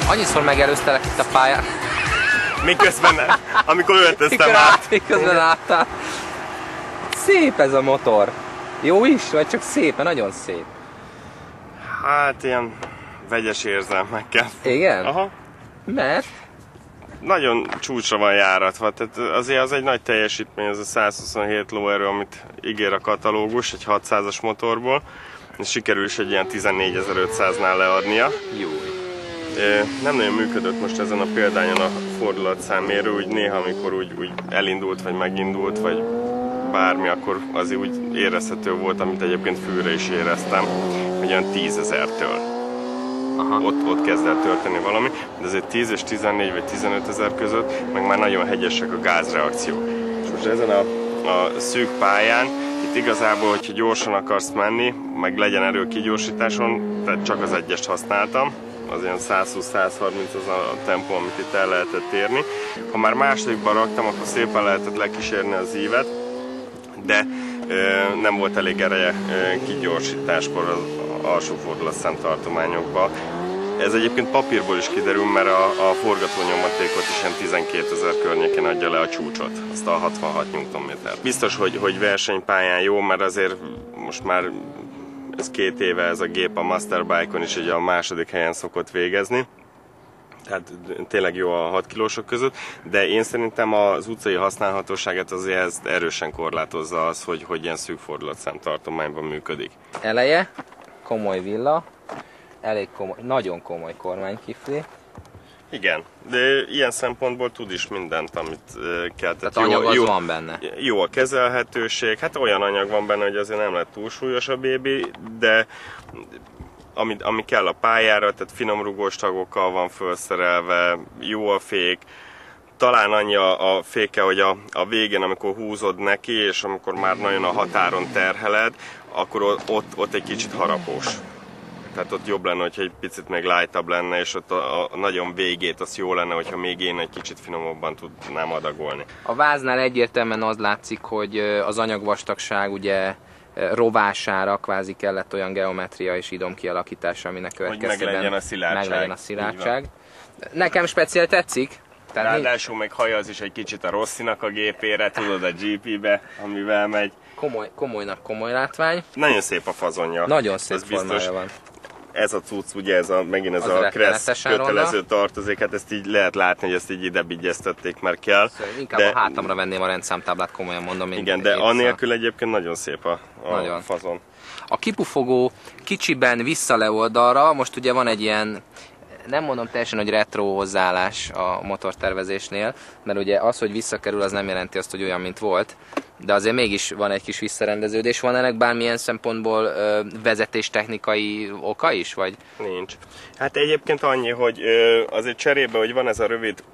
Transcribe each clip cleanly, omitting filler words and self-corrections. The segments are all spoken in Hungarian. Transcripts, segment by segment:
Annyiszor megelőztelek itt a pályán. Miközben, amikor öltöztem át. Miközben álltál. Szép ez a motor. Jó is, vagy csak szép, mert nagyon szép. Hát ilyen vegyes érzelmekkel. Igen? Aha. Mert? Nagyon csúcsra van járatva, tehát azért az egy nagy teljesítmény, ez a 127 lóerő, amit ígér a katalógus egy 600-as motorból, és sikerül is egy ilyen 14.500-nál leadnia. Jó. Nem nagyon működött most ezen a példányon a fordulatszámmérő, úgy néha, amikor úgy elindult, vagy megindult, vagy bármi, akkor azért úgy érezhető volt, amit egyébként főre is éreztem, hogy olyan 10.000-től. Ott kezd el történni valami, de azért 10 és 14 vagy 15 ezer között meg már nagyon hegyesek a gázreakciók. És most ezen a szűk pályán, itt igazából, hogyha gyorsan akarsz menni, meg legyen erő kigyorsításon, tehát csak az egyest használtam, az ilyen 120-130 az a tempó, amit itt el lehetett érni. Ha már másodikban raktam, akkor szépen lehetett lekísérni az ívet, de nem volt elég ereje kigyorsításkor az alsó fordulatszám tartományokba. Ez egyébként papírból is kiderül, mert a forgatónyomatékot is ilyen 12 000 környéken adja le a csúcsot, azt a 66 Nm. Biztos, hogy versenypályán jó, mert azért most már ez 2 éve ez a gép a Masterbike-on is ugye a második helyen szokott végezni. Tehát tényleg jó a 6 kilósok között, de én szerintem az utcai használhatóságát azért ezt erősen korlátozza az, hogy ilyen szűk fordulatszám tartományban működik. Eleje, komoly villa, elég komoly, nagyon komoly kormánykifli. Igen, de ilyen szempontból tud is mindent, amit kell. Tehát anyag az van benne. Jó a kezelhetőség, hát olyan anyag van benne, hogy azért nem lett túl súlyos a bébi, de ami kell a pályára, tehát finom rugós tagokkal van felszerelve, jó a fék, talán annyi a féke, hogy a végén, amikor húzod neki, és amikor már nagyon a határon terheled, akkor ott egy kicsit harapós. Tehát ott jobb lenne, hogyha egy picit még lightabb lenne, és ott a nagyon végét az jó lenne, hogyha még én egy kicsit finomabban tudnám adagolni. A váznál egyértelműen az látszik, hogy az anyagvastagság ugye rovására kvázi kellett olyan geometria és idom kialakítása, aminek következtében meglegyen a szilárdság. Nekem speciál tetszik. Ráadásul még haja is egy kicsit a Rossinak a gépére, tudod, a GP-be, amivel megy. Komolynak komoly látvány. Nagyon szép a fazonja. Nagyon szép formája van. Ez a cucc, ugye megint ez a Kressz kötelező tartozék, hát ezt így lehet látni, hogy ezt így ide vigyeztették, mert kell. Szóval inkább a hátamra venném a rendszámtáblát, komolyan mondom. Igen, de annélkül egyébként nagyon szép a fazon. A kipufogó kicsiben vissza le oldalra, most ugye van egy ilyen, nem mondom teljesen, hogy retro hozzáállás a motortervezésnél, mert ugye az, hogy visszakerül, az nem jelenti azt, hogy olyan, mint volt, de azért mégis van egy kis visszarendeződés. Van ennek bármilyen szempontból vezetéstechnikai oka is, vagy? Nincs. Hát egyébként annyi, hogy azért cserébe, hogy van ez a rövid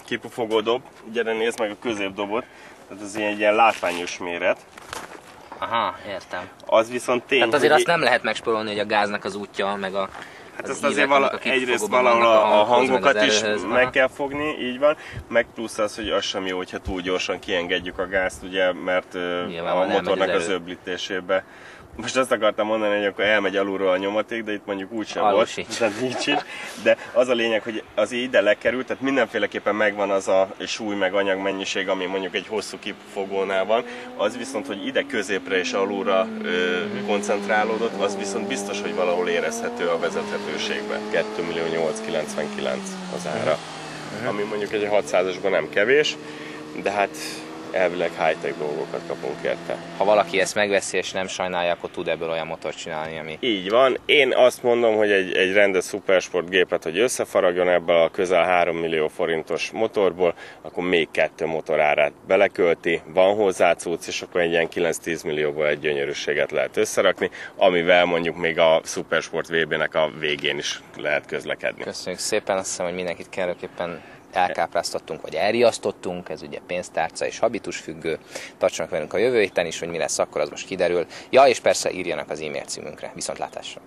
kipufogó dob, gyere nézd meg a középdobot, tehát ez egy ilyen látványos méret. Aha, értem. Az viszont tény, tehát azért azt nem lehet megspórolni, hogy a gáznak az útja, meg a... Hát azt azért egyrészt valahol a hangokat is meg kell fogni, így van, meg plusz az, hogy az sem jó, hogyha túl gyorsan kiengedjük a gázt, ugye, mert a motornak az öblítésébe. Most azt akartam mondani, hogy akkor elmegy alulról a nyomaték, de itt mondjuk úgysem volt, tehát nincs is. De az a lényeg, hogy az ide lekerült, tehát mindenféleképpen megvan az a súly meg anyagmennyiség, ami mondjuk egy hosszú kipufogónál van. Az viszont, hogy ide középre és alulra koncentrálódott, az viszont biztos, hogy valahol érezhető a vezethetőségben. 2.899.000 az ára, ami mondjuk egy 600-asban nem kevés, de hát elvileg high-tech dolgokat kapunk érte. Ha valaki ezt megveszi és nem sajnálja, akkor tud ebből olyan motort csinálni, ami... Így van. Én azt mondom, hogy egy rendes szupersport gépet, hogy összefaragjon ebből a közel 3 millió forintos motorból, akkor még 2 motor árát belekölti, van hozzá cucc, és akkor egy ilyen 9-10 millióból egy gyönyörűséget lehet összerakni, amivel mondjuk még a szupersport VB-nek a végén is lehet közlekedni. Köszönjük szépen, azt hiszem, hogy mindenkit kellőképpen elkápráztattunk, vagy elriasztottunk, ez ugye pénztárca és habitus függő. Tartsanak velünk a jövő héten is, hogy mi lesz akkor, az most kiderül. Ja, és persze írjanak az e-mail címünkre. Viszontlátásra!